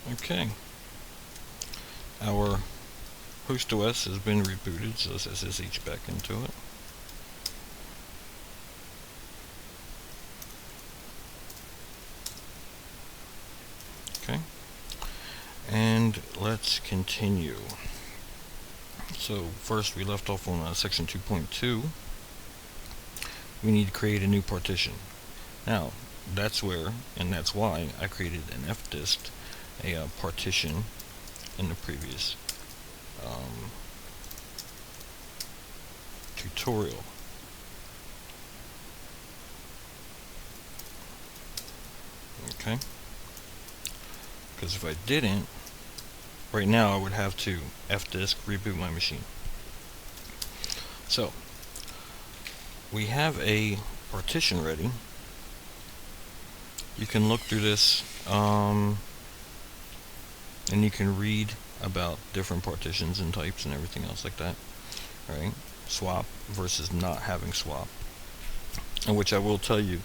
Okay, our host OS has been rebooted, so let's SSH back into it. Okay, and let's continue. So first we left off on section 2.2. We need to create a new partition. Now, that's where, and that's why I created an fdisk, a partition in the previous tutorial. Okay? Because if I didn't, right now I would have to fdisk reboot my machine. So, we have a partition ready. You can look through this and you can read about different partitions and types and everything else like that. Alright, swap versus not having swap. In which I will tell you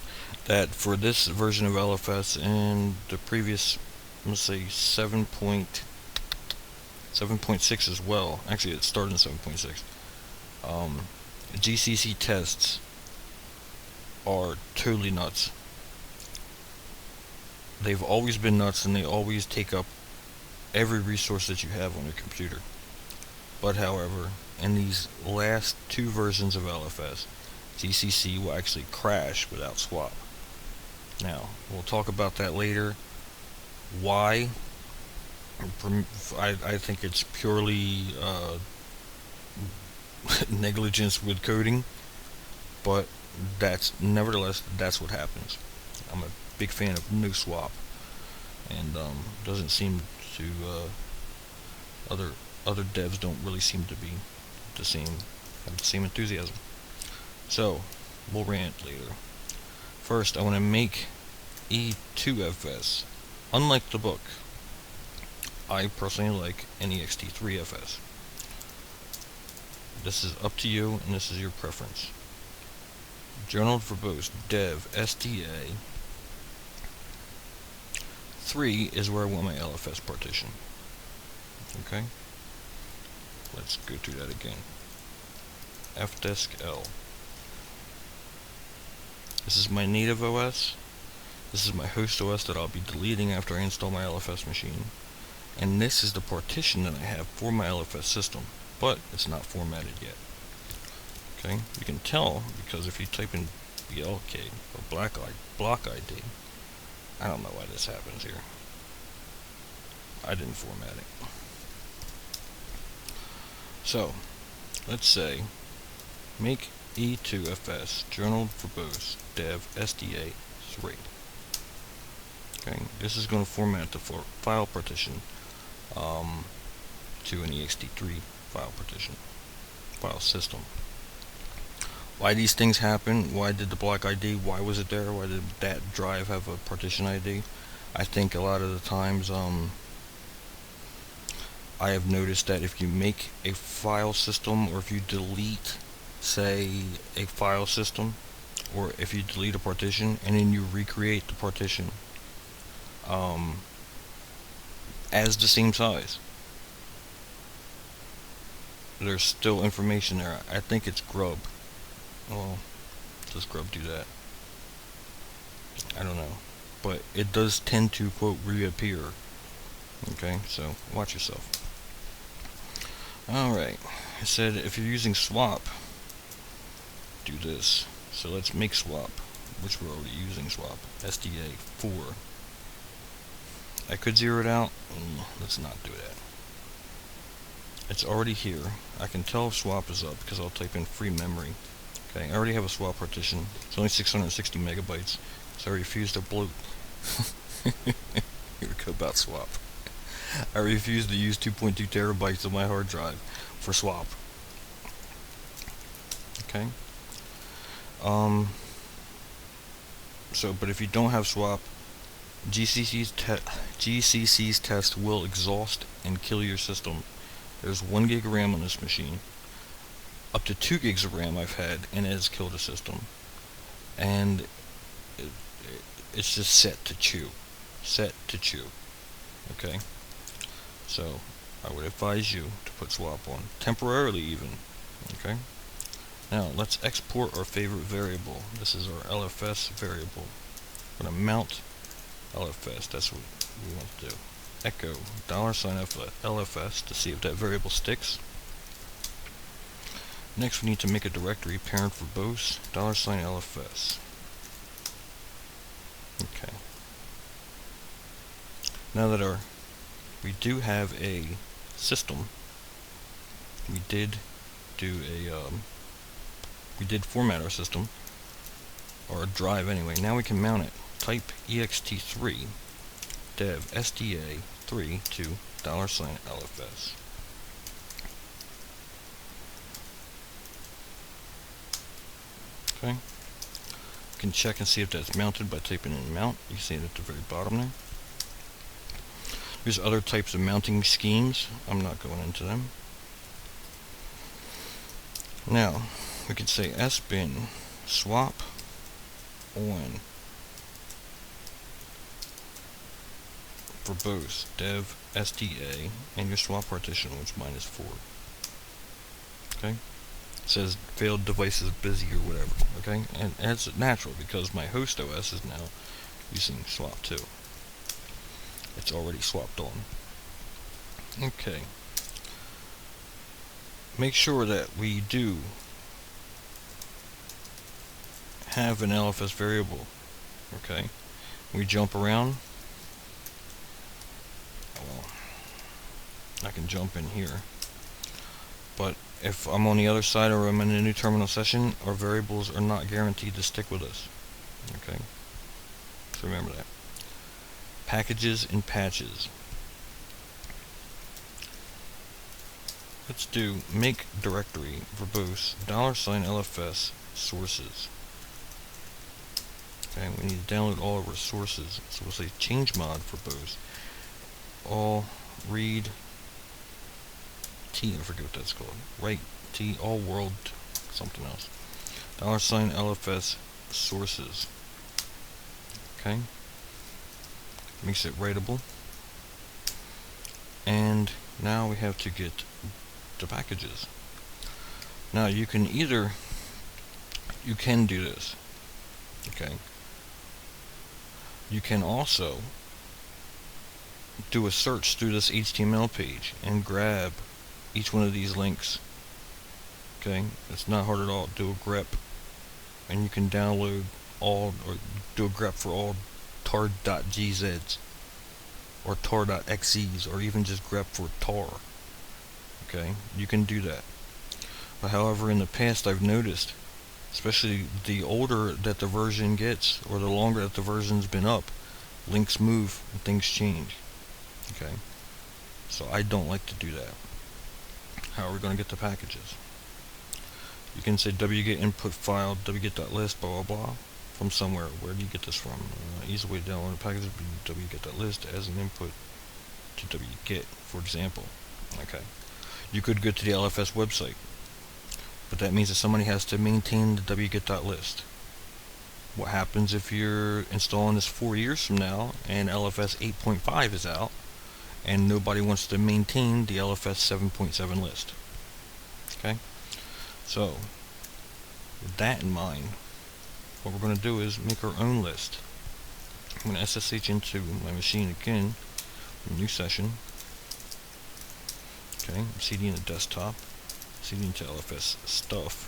that for this version of LFS and the previous, let's say 7.6 as well, actually it started in 7.6, GCC tests are totally nuts. They've always been nuts, and they always take up every resource that you have on your computer. But however, in these last two versions of LFS, GCC will actually crash without swap. Now, we'll talk about that later. Why? I think it's purely negligence with coding, but nevertheless that's what happens. I'm a big fan of no swap, and doesn't seem to other devs don't really seem to be have the same enthusiasm. So we'll rant later. First, I want to make E2FS. Unlike the book, I personally like NEXT3FS. This is up to you, and this is your preference. Journal verbose dev SDA 3 is where I want my LFS partition. Okay? Let's go through that again. fdisk L. This is my native OS. This is my host OS that I'll be deleting after I install my LFS machine. And this is the partition that I have for my LFS system, but it's not formatted yet. Okay? You can tell because if you type in BLK or block ID, I don't know why this happens here. I didn't format it. So, let's say make E2FS journal verbose dev SDA 3. Okay, this is going to format the file partition to an ext3 file system. Why these things happen? Why did the block ID? Why was it there? Why did that drive have a partition ID? I think a lot of the times I have noticed that if you make a file system, or if you delete, say, a file system, or if you delete a partition and then you recreate the partition as the same size, there's still information there. I think it's Grub. Well, does Grub do that? I don't know. But it does tend to, quote, reappear. Okay, so watch yourself. Alright, I said if you're using swap, do this. So let's make swap, which we're already using swap. SDA 4. I could zero it out. Let's not do that. It's already here. I can tell if swap is up because I'll type in free memory. Okay, I already have a swap partition. It's only 660 megabytes, so I refuse to bloat. Here we go about swap. I refuse to use 2.2 terabytes of my hard drive for swap. Okay. But if you don't have swap, GCC's test will exhaust and kill your system. There's 1 gig of RAM on this machine. Up to 2 gigs of RAM I've had, and it has killed the system. And it's just set to chew. Okay, so I would advise you to put swap on temporarily even. Okay, now let's export our favorite variable. This is our LFS variable. We're going to mount LFS. That's what we want to do. Echo $LFS to see if that variable sticks. Next, we need to make a directory parent verbose $LFS. Okay. Now that we do have a system, we did format our system, or a drive anyway. Now we can mount it. Type ext3 dev sda3 to $LFS. Okay. You can check and see if that's mounted by typing in mount. You see it at the very bottom there. There's other types of mounting schemes. I'm not going into them. Now, we can say sbin swap on verbose dev sda and your swap partition, which mine is 4. Okay? It says failed device is busy or whatever. Okay? And it's natural because my host OS is now using swap 2. It's already swapped on. Okay. Make sure that we do have an LFS variable. Okay. We jump around. Well, I can jump in here. But if I'm on the other side or I'm in a new terminal session, our variables are not guaranteed to stick with us. Okay. So remember that. Packages and patches. Let's do make directory verbose $LFS sources. Okay, we need to download all of our sources. So we'll say change mod verbose all read T, I forget what that's called. Write T all world something else. $LFS sources. Okay. Makes it writable. And now we have to get the packages. Now you can do this. Okay. You can also do a search through this HTML page and grab each one of these links. Okay, it's not hard at all. Do a grep, and you can download all, or do a grep for all tar.gzs or tar.xes, or even just grep for tar. Okay, you can do that. But however, in the past I've noticed, especially the older that the version gets, or the longer that the version's been up, links move and things change. Okay, so I don't like to do that. How are we going to get the packages? You can say wget input file wget.list blah blah blah from somewhere. Where do you get this from? Easy way to download a package would be wget.list as an input to wget, for example. Okay, you could go to the LFS website, but that means that somebody has to maintain the wget.list. What happens if you're installing this 4 years from now and LFS 8.5 is out and nobody wants to maintain the LFS 7.7 list? Okay, so with that in mind, what we're going to do is make our own list. I'm going to SSH into my machine again, new session. Okay, I'm CD in the desktop, CD into LFS stuff,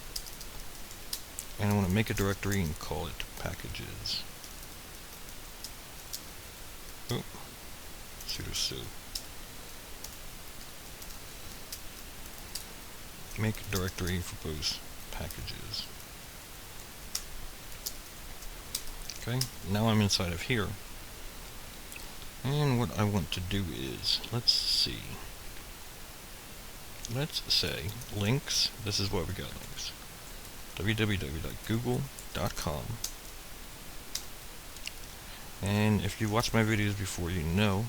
and I want to make a directory and call it packages. Oh, sudo su. Make a directory for both packages. Okay, now I'm inside of here. And what I want to do is, let's see. Let's say links, this is what we got links. www.google.com. And if you watch my videos before, you know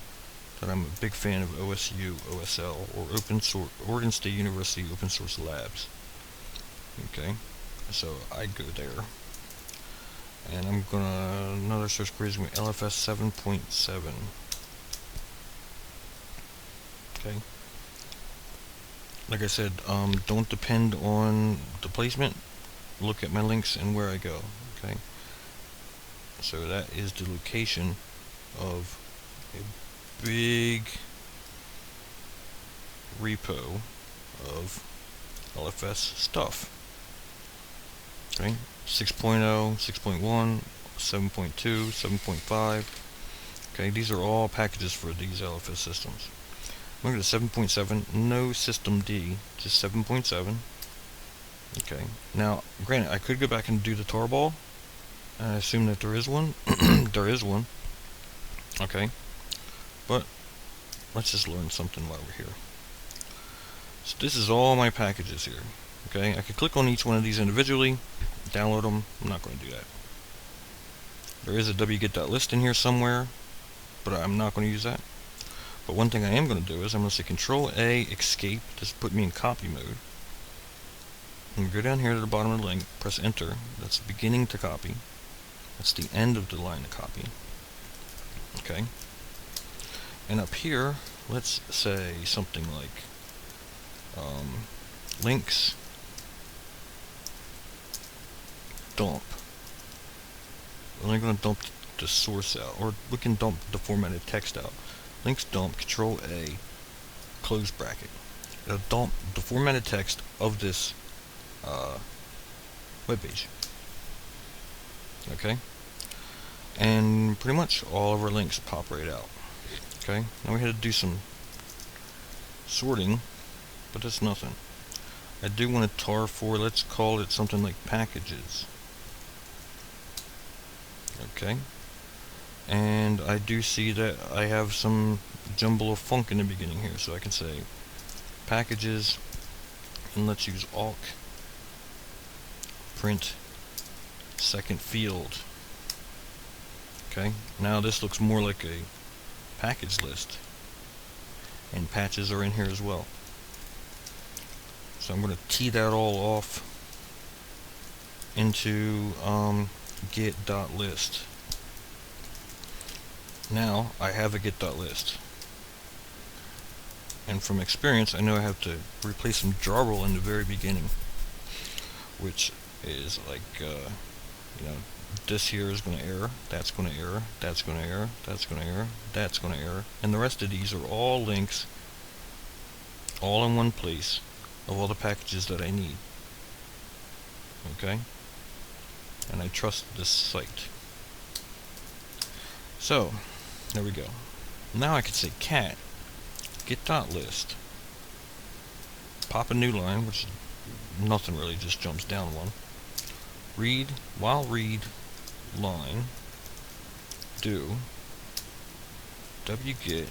that I'm a big fan of OSU, OSL, or Open Source, Oregon State University Open Source Labs. Okay, so I go there, and I'm gonna, another search query is going to be LFS 7.7. Okay. Like I said, don't depend on the placement. Look at my links and where I go. Okay. So that is the location of a big repo of LFS stuff. Okay. 6.0, 6.1, 7.2, 7.5. Okay, these are all packages for these LFS systems. Look at 7.7, no systemd, just 7.7. Okay, now granted, I could go back and do the tarball, and I assume that there is one. There is one. Okay, but let's just learn something while we're here. So this is all my packages here. Okay, I could click on each one of these individually, download them. I'm not going to do that. There is a wget.list in here somewhere, but I'm not going to use that. But one thing I am going to do is I'm going to say Control A, escape, just put me in copy mode. And go down here to the bottom of the link, press enter. That's the beginning to copy. That's the end of the line to copy. Okay. And up here, let's say something like links dump. We're only going to dump the source out, or we can dump the formatted text out. Links dump, Control A, close bracket. It'll dump the formatted text of this web page. Okay, and pretty much all of our links pop right out. Okay, now we had to do some sorting, but that's nothing. I do want to tar for, let's call it something like packages. Okay, and I do see that I have some jumble of funk in the beginning here, so I can say packages, and let's use awk print second field. Okay, now this looks more like a package list, and patches are in here as well. So I'm going to tee that all off into get.list. Now I have a get.list, and from experience I know I have to replace some jarble in the very beginning, which is like you know, this here is going to error, that's going to error, that's going to error, that's going to error, that's going to error, and the rest of these are all links, all in one place, of all the packages that I need. Okay, and I trust this site. So there we go. Now I can say cat get.list, pop a new line, which nothing really, just jumps down one. Read, while read line, do wget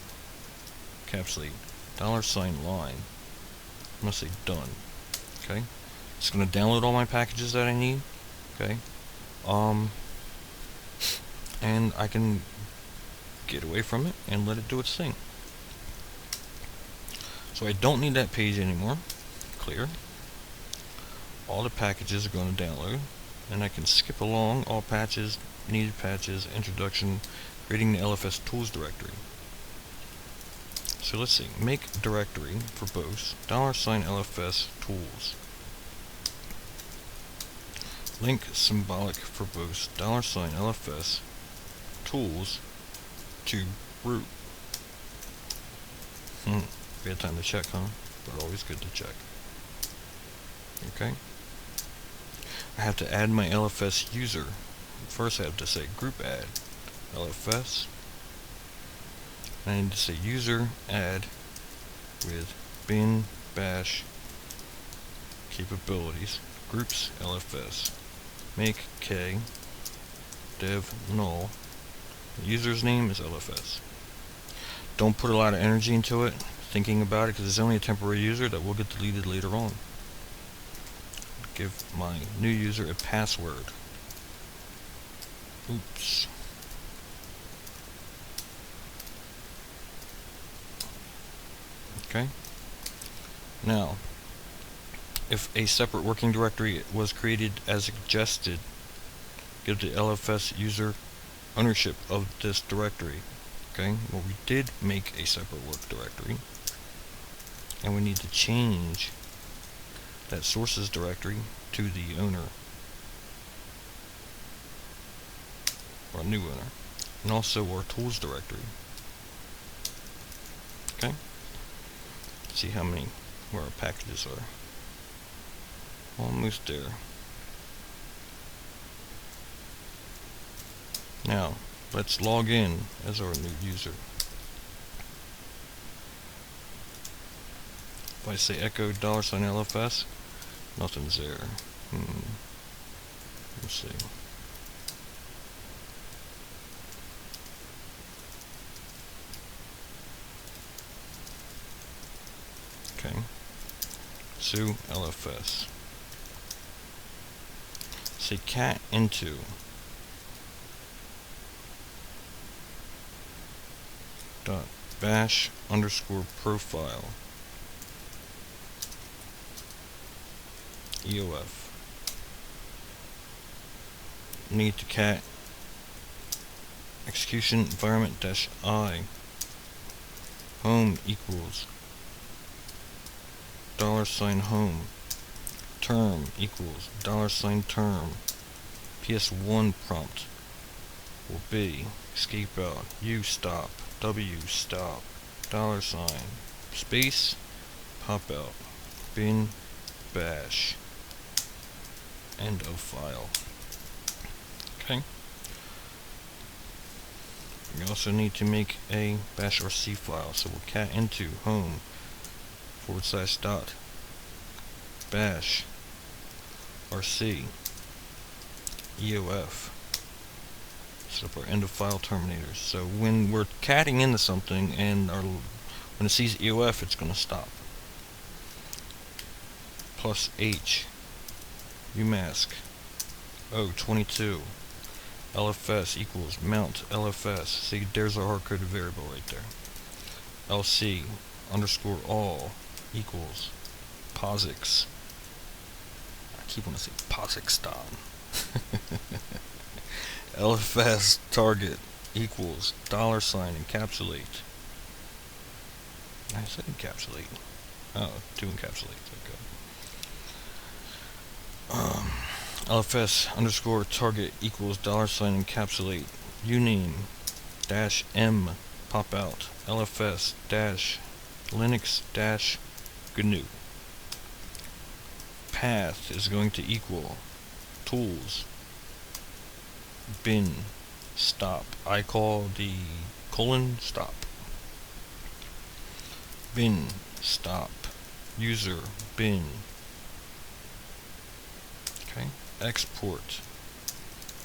capsulate $line. I'm going to say done. Okay, it's going to download all my packages that I need. Okay, and I can get away from it and let it do its thing. So I don't need that page anymore. Clear. All the packages are going to download, and I can skip along all patches, needed patches, introduction, creating the LFS tools directory. So let's see, make directory for both $LFS tools. Link symbolic for both $LFS tools to root. We had time to check, huh? But always good to check. Okay. I have to add my LFS user. First I have to say group add LFS. I need to say user add with bin bash capabilities groups LFS. Make k dev null. The user's name is LFS. Don't put a lot of energy into it, thinking about it, because it's only a temporary user that will get deleted later on. Give my new user a password. Oops. Okay. Now, if a separate working directory was created as suggested, give the LFS user ownership of this directory. Okay. Well, we did make a separate work directory. and we need to change that sources directory to the owner, or new owner, and also our tools directory. Okay, see how many, where our packages are. Almost there. Now let's log in as our new user. If I say echo $LFS, nothing's there. Let's see. Okay. Su LFS. Say cat into dot bash underscore profile EOF. Need to cat execution environment dash I home equals $home term equals $term. PS1 prompt will be escape out U stop W stop $space pop out bin bash end of file. Okay. We also need to make a bash RC file, so we'll cat into home / dot bash RC EOF. Set up our end of file terminators. So when we're catting into something and when it sees EOF, it's going to stop. Plus H umask 22 LFS equals mount LFS. See, there's our hard-coded variable right there. LC underscore all equals POSIX. I keep wanting to say POSIX-stan. LFS target equals $encapsulate. I said encapsulate. Oh, to encapsulate. Okay. LFS underscore target equals $encapsulate uname dash M pop out LFS dash Linux dash GNU. Path is going to equal tools bin stop. I call the colon stop. Bin stop user bin. Okay. Export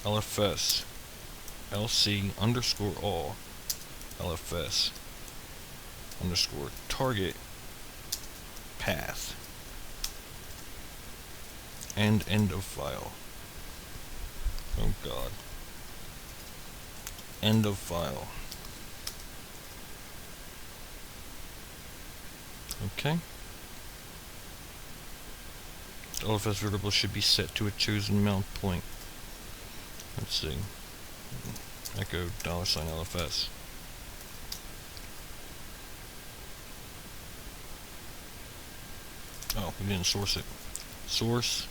LFS LC underscore all LFS underscore target path and end of file. Oh god. End of file. Okay. The LFS variable should be set to a chosen mount point. Let's see. Echo $LFS. Oh, we didn't source it. Source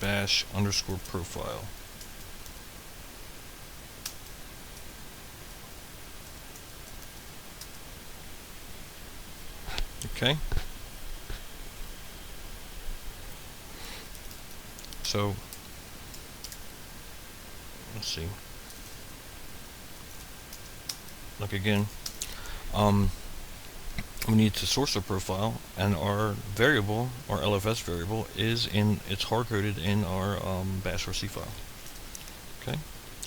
bash underscore profile. Okay. So let's see. Look again. We need to source our profile, and our variable, our LFS variable, is it's hard coded in our bash RC file. Okay,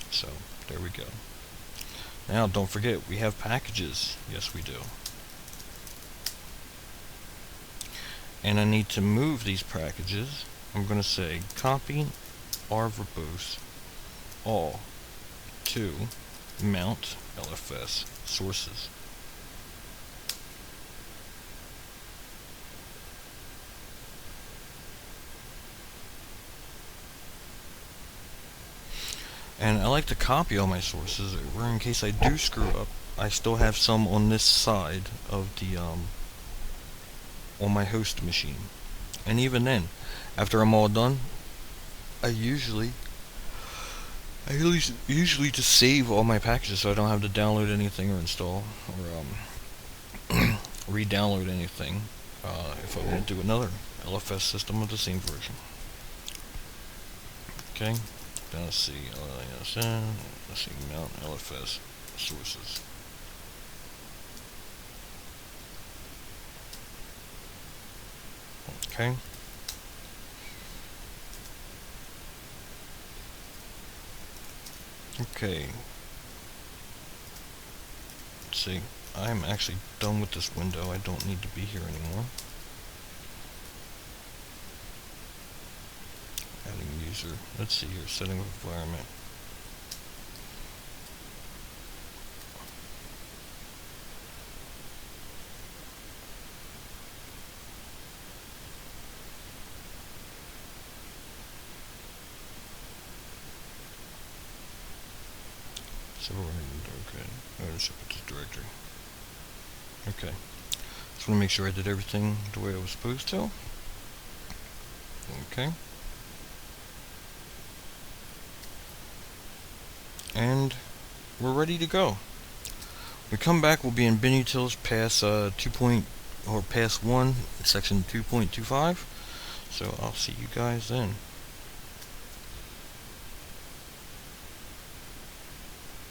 so there we go. Now don't forget, we have packages. Yes, we do. And I need to move these packages. I'm going to say copy r verbose all to mount LFS sources. And I like to copy all my sources, or in case I do screw up, I still have some on this side of the on my host machine. And even then, after I'm all done, I usually just save all my packages so I don't have to download anything or install or re-download anything if I want to do another LFS system of the same version. Okay, then let's see, mount LFS sources. Okay. Okay. Let's see. I'm actually done with this window. I don't need to be here anymore. Adding user. Let's see here. Setting environment. Okay. Ownership of this directory. Okay. Just want to make sure I did everything the way I was supposed to. Okay. And we're ready to go. When we come back, we'll be in Binutils past pass 1, section 2.25. So I'll see you guys then.